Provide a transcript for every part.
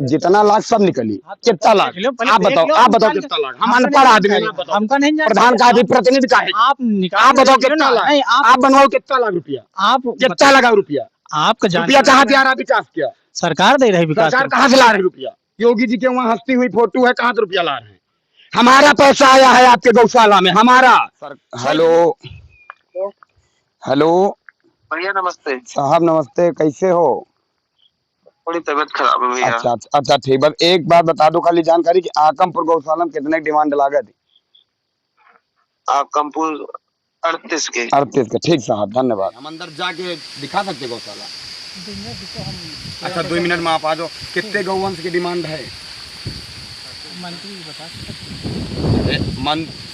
जितना लाख सब निकली। कितना लाख आप बताओ कितना लाख? हम अनपढ़ आदमी हैं, हमका नहीं प्रधान का प्रतिनिधि का है, आप बताओ कितना लाख? आप बनवाओ कितना लाख रुपया? आप कितना लगा रुपया? आपका रुपया कहाँ से आ रहा है? विकास किया सरकार दे रही विकास, सरकार कहाँ से ला रही रुपया? योगी जी के वहाँ हंसती हुई फोटो है, कहाँ से रुपया ला रहे हैं? हमारा पैसा आया है आपके गौशाला में, हमारा। हेलो हेलो भैया नमस्ते। साहब नमस्ते, कैसे हो? थोड़ी तबीयत खराब है भैया। अच्छा ठीक। बस एक बात बता दो खाली जानकारी कि आकमपुर गौशाला में कितने डिमांड लागत? आकमपुर 38 के। 38 के, ठीक साहब, धन्यवाद। हम अंदर जाके दिखा सकते गौशाला? अच्छा 2 मिनट में आप आ जाओ। कितने गौवंश की डिमांड है? मंत्री बता सकते।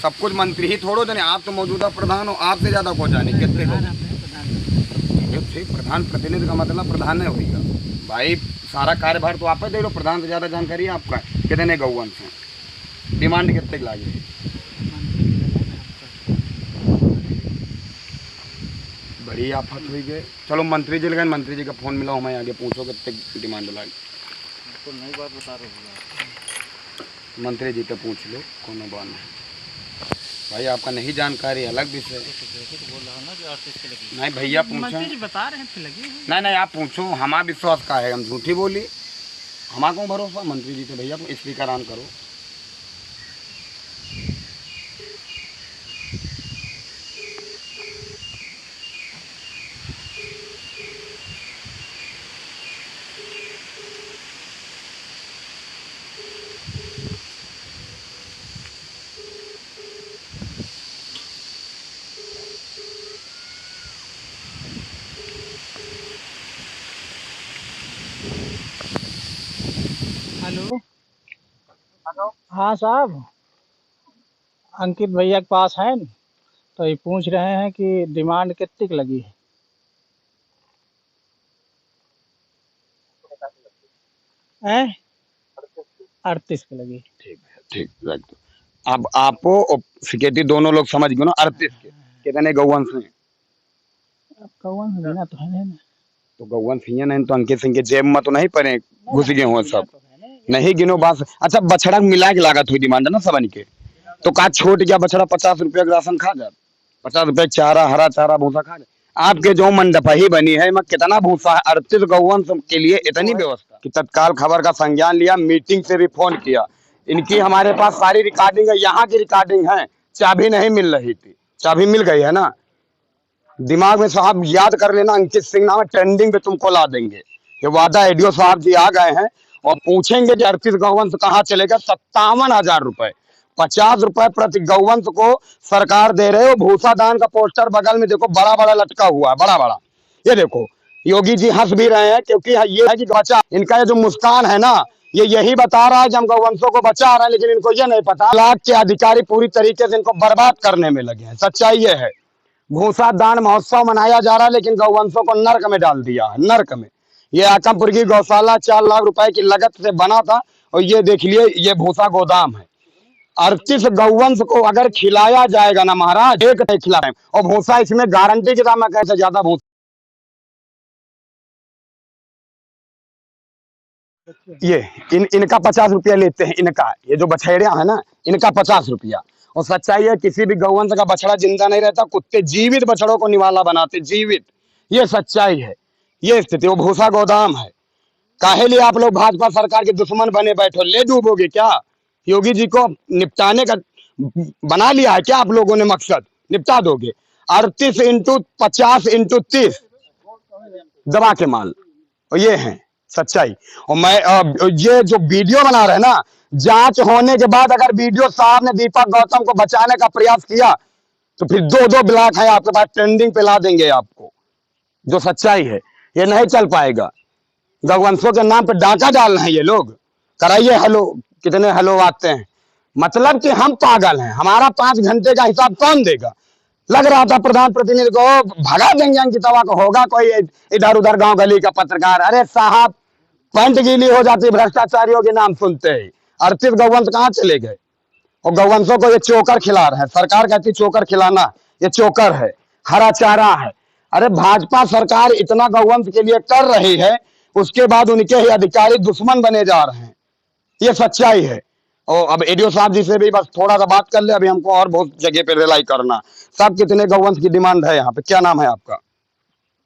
सब कुछ मंत्री ही थोड़ो जाने, आप तो मौजूदा प्रधान हो, आपसे ज्यादा को जाने कितने प्रधान प्रतिनिधि का मतलब प्रधान है होगा भाई, सारा कार्यभार तो आप ही दे रहे हो, प्रधान से ज्यादा जानकारी है आपका। कितने गौवंश हैं, डिमांड कितने की लागी? बड़ी आफत हुई गए। चलो मंत्री जी लगे, मंत्री जी का फोन मिला, हमें आगे पूछो कितने डिमांड लागी। तो नई बात बता रहे हो, मंत्री जी तो पूछ लो, कौन बात है भाई, आपका नहीं जानकारी अलग विषय। बोल रहा ना कि 38 के लगी। नहीं भैया पूछो, मंत्री जी बता रहे थे लगी। नहीं आप पूछो, हमारा विश्वास का है, हम झूठी बोली, हमारा को भरोसा मंत्री जी थे भैया। स्पीकर ऑन करो। हेलो हाँ साहब, अंकित भैया के पास है न, तो ये पूछ रहे हैं कि डिमांड कितनी की लगी है? 38 की लगी। ठीक रख दो। अब आपको और सिक्योरिटी दोनों लोग समझ गए ना? 38 के कितने गौवंश हैं? कौन लेना तो है ना, तो गौवंश ही नहीं तो अंकित सिंह के जेब में तो नहीं पड़े, घुस गए हो सब, नहीं गिनो बात। अच्छा बछड़ा मिला के लागत हुई डिमांड है ना सबन के, तो का छोट गया बछड़ा 50 रुपया का राशन खा जाए, 50 रुपया चारा, हरा चारा भूसा खा जाए। आपके जो मंडप ही बनी है मैं कितना भूसा है? 38 गौवंश के लिए इतनी व्यवस्था कि तत्काल खबर का संज्ञान लिया, मीटिंग से भी फोन किया। इनकी हमारे पास सारी रिकॉर्डिंग है, यहाँ की रिकॉर्डिंग है। चाबी नहीं मिल रही थी, चाबी मिल गई है ना? दिमाग में साहब याद कर लेना, अंकित सिंह नाम है, ट्रेंडिंग पे तुमको ला देंगे। ये वादा एडीओ साहब जी आ गए हैं और पूछेंगे कि 38 गौवंश कहाँ चलेगा। 57,000 रुपए, 50 रुपए प्रति गौवंश को सरकार दे रहे हो। भूसा दान का पोस्टर बगल में देखो बड़ा बड़ा लटका हुआ है, बड़ा बड़ा, ये देखो। योगी जी हंस भी रहे हैं क्योंकि ये है कि बचा, इनका ये जो मुस्कान है ना, ये यही बता रहा है कि हम गौवंशों को बचा रहे हैं, लेकिन इनको ये नहीं पता लाख के अधिकारी पूरी तरीके से इनको बर्बाद करने में लगे हैं। सच्चाई ये है, भूसा दान महोत्सव मनाया जा रहा है लेकिन गौवंशों को नर्क में डाल दिया है, नर्क में। ये आकमपुर की गौशाला 4 लाख रुपए की लागत से बना था और ये देख लिए ये भूसा गोदाम है। 38 गौवंश को अगर खिलाया जाएगा ना महाराज, एक नहीं खिला रहे, और भूसा इसमें गारंटी के दाम में कैसे ज्यादा भूसा। ये इनका 50 रुपया लेते हैं, इनका ये जो बछड़िया है ना, इनका 50 रुपया। और सच्चाई है किसी भी गौवंश का बछड़ा जिंदा नहीं रहता, कुत्ते जीवित बछड़ों को निवाला बनाते, जीवित। ये सच्चाई है, ये स्थिति। वो भूसा गोदाम है। काहे लिए आप लोग भाजपा सरकार के दुश्मन बने बैठो? ले डूबोगे क्या? योगी जी को निपटाने का बना लिया है क्या आप लोगों ने मकसद? निपटा दोगे। 38 इंटू 50 इंटू 30 दबा के माल, और ये है सच्चाई। और मैं ये जो वीडियो बना रहे हैं ना, जांच होने के बाद अगर वीडियो साहब ने दीपक गौतम को बचाने का प्रयास किया तो फिर 2-2 ब्लॉक है आपके पास, ट्रेंडिंग पे ला देंगे आपको। जो सच्चाई है ये नहीं चल पाएगा। गौवंशों के नाम पे डाका डाल रहे हैं ये लोग। कराइए हेलो, कितने हेलो आते हैं, मतलब कि हम पागल हैं। हमारा 5 घंटे का हिसाब कौन देगा? लग रहा था प्रधान प्रतिनिधि को भगा देंगे अंकितवा को, होगा कोई इधर उधर गांव गली का पत्रकार। अरे साहब पैंट गीली हो जाती भ्रष्टाचारियों के नाम सुनते ही। 38 गौवंश कहाँ चले गए? और गौवंशों को ये चोकर खिला रहे हैं, सरकार कहती चोकर खिलाना, ये चोकर है, हरा चारा है। अरे भाजपा सरकार इतना गौवंश के लिए कर रही है, उसके बाद उनके ही अधिकारी दुश्मन बने जा रहे हैं। ये सच्चाई है। और अब एडीओ साहब जी से भी बस थोड़ा सा बात कर ले, अभी हमको और बहुत जगह पे रिलाई करना। साहब कितने गौवंश की डिमांड है यहाँ पे? क्या नाम है आपका?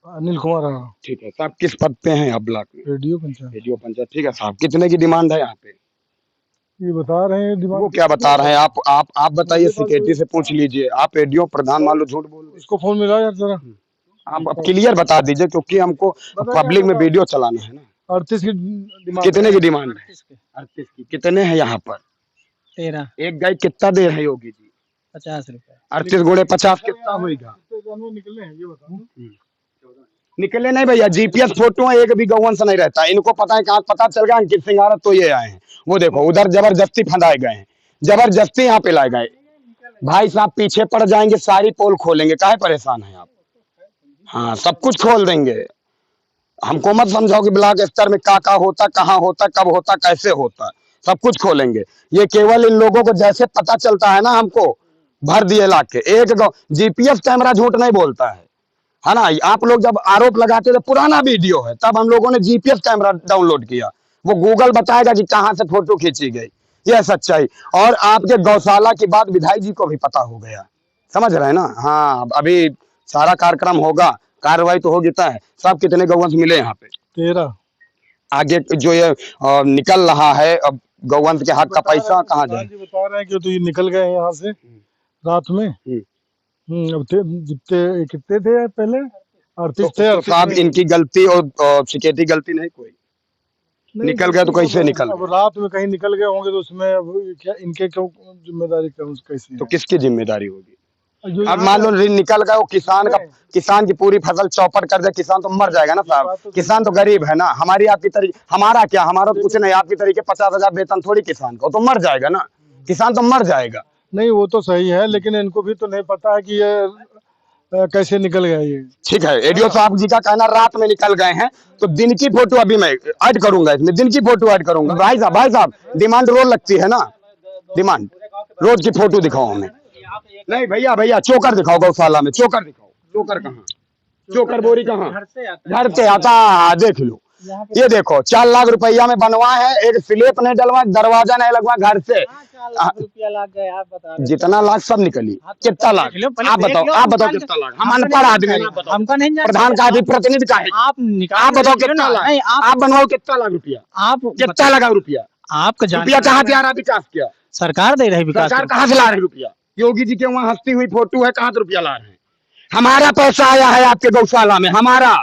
अनिल कुमार राणा, ठीक है साहब, किस पद पे हैं आप ब्लॉक में? रेडियो पंचायत। एडीओ पंचायत। ठीक है साहब, कितने की डिमांड है यहाँ पे? ये बता रहे हैं वो क्या बता रहे हैं? आप बताइए, सिक्योरिटी से पूछ लीजिए। आप एडीओ प्रधान मान लो झूठ बोल रहे इसको फोन मिला यार जरा। हैं। आप अब क्लियर बता दीजिए, क्योंकि हमको पब्लिक में वीडियो चलाना है ना। 38 की डिमांड। कितने की डिमांड है? 38 की। कितने हैं यहाँ पर? 13। एक गाय कितना दे रहे हैं योगी जी? 50 रुपए। 38 गुणे 50 कितना होगा? निकले हैं ये बताओ। निकले नहीं भैया, जीपीएस फोटो है, एक भी गौवंश नहीं रहता। इनको पता है, कहाँ पता चल गया अंकित सिंह तो ये आए हैं। वो देखो उधर जबरदस्ती फंदाए गए हैं, जबरदस्ती यहाँ पे लाए गए। भाई साहब पीछे पड़ जाएंगे, सारी पोल खोलेंगे, काहे परेशान है आप? हाँ सब कुछ खोल देंगे। हमको मत समझाओ कि ब्लॉक स्तर में क्या होता, कहाँ होता, कब होता, कैसे होता, सब कुछ खोलेंगे। ये केवल इन लोगों को जैसे पता चलता है ना, हमको भर दिए लाके। एक जीपीएस कैमरा झूठ नहीं बोलता है ना। आप लोग जब आरोप लगाते थे, पुराना वीडियो है, तब हम लोगों ने जीपीएस कैमरा डाउनलोड किया। वो गूगल बताएगा कि कहाँ से फोटो खींची गई। यह सच्चाई। और आपके गौशाला की बात विधायक जी को भी पता हो गया, समझ रहे हैं ना। हाँ अभी सारा कार्यक्रम होगा, कार्रवाई तो होगी तय। सब कितने गौवंश मिले यहाँ पे? 13। आगे जो ये निकल रहा है, अब गौवंश के हक का पैसा कहाँ जाए? बता रहे हैं कि तो ये निकल गए यहाँ से रात में। अब जितने कितने थे पहले? 38 थे। तो साहब इनकी गलती और सिक्योरिटी गलती नहीं कोई? निकल गया तो कैसे निकल? अब रात में कहीं निकल गए होंगे तो उसमें अब क्या इनके क्यों जिम्मेदारी कैसी? तो किसकी जिम्मेदारी होगी? अब मान लो निकल गए, वो किसान की पूरी फसल चौपट कर दे, किसान तो मर जाएगा ना साहब। किसान तो गरीब है ना। हमारी आपकी तरीके, हमारा क्या, हमारा तो कुछ नहीं। आपकी तरीके 50,000 वेतन थोड़ी किसान को, तो मर जाएगा ना, किसान तो मर जाएगा। नहीं वो तो सही है, लेकिन इनको भी तो नहीं पता है कि ये कैसे निकल गया ये। ठीक है, एडीओ साहब जी का कहना रात में निकल गए हैं, तो दिन की फोटो अभी मैं ऐड करूंगा, इसमें दिन की फोटो ऐड करूंगा। भाई साहब डिमांड रोज लगती है ना, डिमांड रोज की फोटो दिखाओ हमें। नहीं भैया चोकर दिखाओ, गौशाला में चोकर दिखाओ। चोकर कहाँ? चोकर बोरी कहाँ? घर से आता। देख लो, ये देखो 4 लाख रुपया में बनवा है, एक स्लेप नहीं डलवा, दरवाजा नहीं लगवा, घर से रुपया लग गए। आप बता रहे जितना लाख सब निकली। कितना लाख आप बताओ कितना लाख? हम अनपढ़ आदमी, हमका नहीं प्रधान का प्रतिनिधि का है। आप बताओ कितना लाख? आप बनवाओ कितना लाख रुपया? आप कितना लगा रुपया? आपका रुपया कहाँ से आ रहा? विकास किया सरकार दे रही, विकास सरकार कहाँ से ला रही रुपया? योगी जी के वहाँ हंसती हुई फोटो है, कहाँ से रुपया ला रहे हैं? हमारा पैसा आया है आपके गौशाला में, हमारा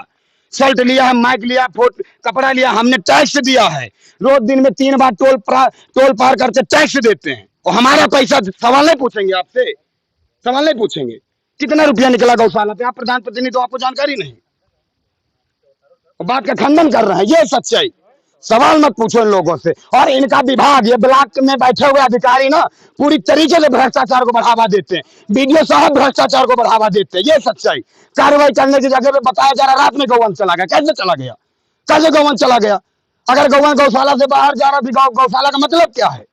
शर्ट लिया है, माइक लिया, कपड़ा लिया, हमने टैक्स दिया है। रोज दिन में 3 बार टोल पार करके टैक्स देते हैं, और हमारा पैसा। सवाल नहीं पूछेंगे आपसे? सवाल नहीं पूछेंगे कितना रुपया निकला गौशाला पे? आप प्रधान प्रतिनिधि, तो आपको जानकारी नहीं, बात का खंडन कर रहे हैं। ये सच्चाई। सवाल मत पूछो इन लोगों से। और इनका विभाग, ये ब्लॉक में बैठे हुए अधिकारी ना पूरी तरीके से भ्रष्टाचार को बढ़ावा देते हैं। बीडीओ साहब भ्रष्टाचार को बढ़ावा देते हैं। ये सच्चाई। कार्रवाई करने की जगह पे बताया जा रहा रात में गौवंश चला गया। कैसे चला गया? कैसे गौवंश चला गया? अगर गौवंश गौशाला से बाहर जा रहा, गौशाला का मतलब क्या है?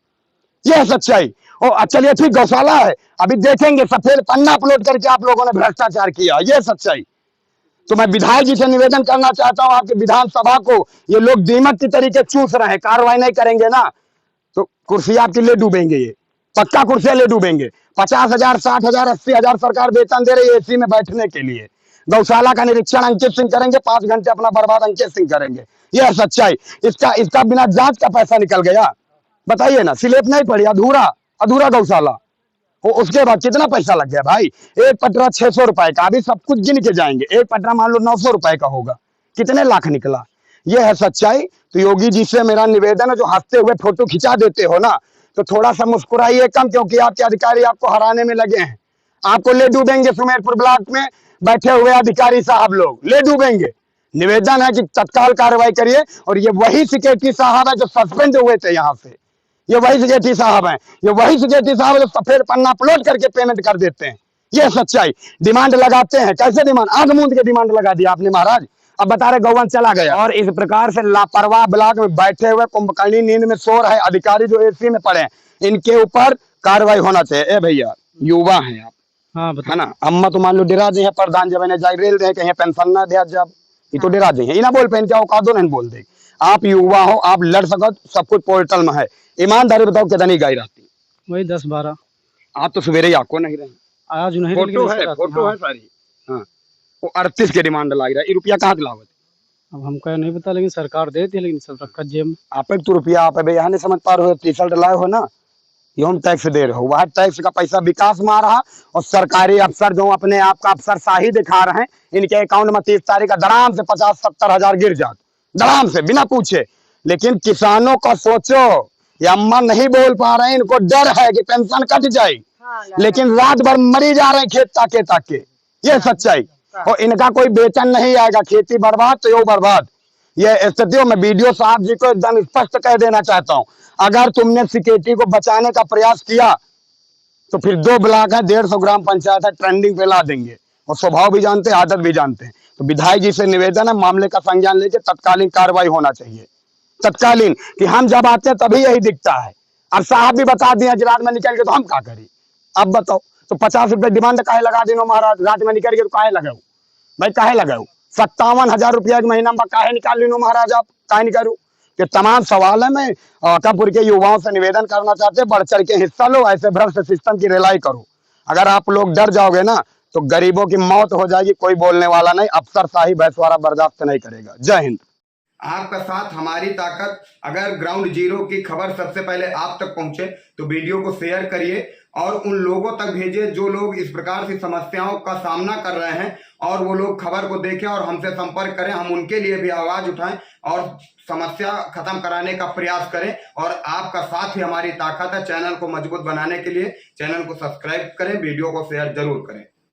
यह सच्चाई। और चलिए ठीक, गौशाला है, अभी देखेंगे सफेद पन्ना अपलोड करके आप लोगों ने भ्रष्टाचार किया। यह सच्चाई। तो मैं विधायक जी से निवेदन करना चाहता हूं, आपके विधानसभा को ये लोग दीमक की तरीके चूस रहे हैं। कार्रवाई नहीं करेंगे ना तो कुर्सी आपकी ले डूबेंगे, ये पक्का कुर्सियां ले डूबेंगे। 50,000, 60,000, 80,000 सरकार वेतन दे रही है एसी में बैठने के लिए। गौशाला का निरीक्षण अंकित सिंह करेंगे, 5 घंटे अपना बर्बाद अंकित सिंह करेंगे। यह सच्चाई। इसका बिना जांच का पैसा निकल गया, बताइए ना। स्लेप नहीं पड़ी, अधूरा गौशाला। उसके बाद कितना पैसा लग गया भाई? एक पटरा 600 रुपए का, अभी सब कुछ गिन के जाएंगे। एक पटरा मान लो 900 रुपए का होगा, कितने लाख निकला? ये है सच्चाई। तो योगी जी से मेरा निवेदन है, जो हंसते हुए फोटो खिंचा देते हो ना, तो थोड़ा सा मुस्कुराइए कम, क्योंकि आपके अधिकारी आपको हराने में लगे हैं। आपको ले डूबेंगे। सुमेरपुर ब्लॉक में बैठे हुए अधिकारी साहब लोग ले डूबेंगे। निवेदन है कि तत्काल कार्रवाई करिए। और ये वही सिक्योरिटी साहब है जो सस्पेंड हुए थे यहाँ से, ये वही सिक्योरिटी साहब हैं, ये वही सिक्योरिटी साहब जो सफेद पन्ना अपलोड करके पेमेंट कर देते हैं। ये सच्चाई। डिमांड लगाते हैं, कैसे डिमांड? आंख मूंद के डिमांड लगा दिया आपने महाराज। अब बता रहे गौवंश चला गया। और इस प्रकार से लापरवाह ब्लॉक में बैठे हुए कुंभकर्णी नींद में सो रहे अधिकारी जो एसी में पड़े हैं, इनके ऊपर कार्रवाई होना चाहिए। ए भैया, युवा हैं आप, हाँ है ना। अम्मा तो मान लो डरा दी है, प्रधान जब जाए रेल दे कहीं पेंशन ना दिया, जब ये तो डरा दे हैं इना बोल पहन क्या औकात दो नहीं बोल दे आप युवा हो आप लड़ सकत सब कुछ पोर्टल में है ईमानदारी बताओ कितनी गाय रहती वही 10-12 आप तो सवेरे आको नहीं रहे आज नहीं फोटो है सारी हाँ वो 38 के डिमांड लाग रहा है ये रुपया कहाँ के लावत अब हमको नहीं पता लेकिन सरकार देती है लेकिन सब रखा जेब में आप तो रुपया आप अबे यहाँ नहीं समझ पा रहे हो टी शर्ट लाए हो ना ये हम टैक्स दे रहे हो वह टैक्स का पैसा विकास में आ रहा और सरकारी अफसर जो अपने आप का अफसर शाही दिखा रहे हैं इनके अकाउंट में 30 तारीख का दराम से 50-70 हजार गिर जात दराम से बिना पूछे लेकिन किसानों का सोचो ये अम्मा नहीं बोल पा रहे हैं इनको डर है कि पेंशन कट जाए लेकिन रात भर मरी जा रहे हैं खेत ताके ताके ये सच्चाई और इनका कोई वेतन नहीं आएगा खेती बर्बाद तो यो बर्बाद ये स्थितियों में वीडियो साहब जी को एकदम स्पष्ट कह देना चाहता हूं अगर तुमने सिक्योरिटी को बचाने का प्रयास किया तो फिर 2 ब्लॉक है 150 ग्राम पंचायत है ट्रेंडिंग पे ला देंगे और स्वभाव भी जानते हैं आदत भी जानते हैं तो विधायक जी से निवेदन है मामले का संज्ञान लेके तत्कालीन कार्रवाई होना चाहिए तत्कालीन कि हम जब आते हैं तभी यही दिखता है अब साहब भी बता दिए रात में निकल के तो हम क्या करें अब बताओ तो 50 रुपए डिमांड काहे लगा दिनो महाराज रात में निकल के तो काहे लगाओ भाई काहे लगाओ 57,000 रुपया के महीना में काहे निकाल लो महाराज आप काहे निकालू ये तमाम सवाल है मैं कापुर के युवाओं से निवेदन करना चाहते हैं बढ़ चढ़ के हिस्सा लो ऐसे भ्रष्ट सिस्टम की रिलाई करो अगर आप लोग डर जाओगे ना तो गरीबों की मौत हो जाएगी कोई बोलने वाला नहीं अफसर शाही भैंसवारा बर्दाश्त नहीं करेगा जय हिंद आपका साथ हमारी ताकत अगर ग्राउंड जीरो की खबर सबसे पहले आप तक पहुंचे तो वीडियो को शेयर करिए और उन लोगों तक भेजिए जो लोग इस प्रकार की समस्याओं का सामना कर रहे हैं और वो लोग खबर को देखें और हमसे संपर्क करें हम उनके लिए भी आवाज उठाएं और समस्या खत्म कराने का प्रयास करें और आपका साथ ही हमारी ताकत है चैनल को मजबूत बनाने के लिए चैनल को सब्सक्राइब करें वीडियो को शेयर जरूर करें।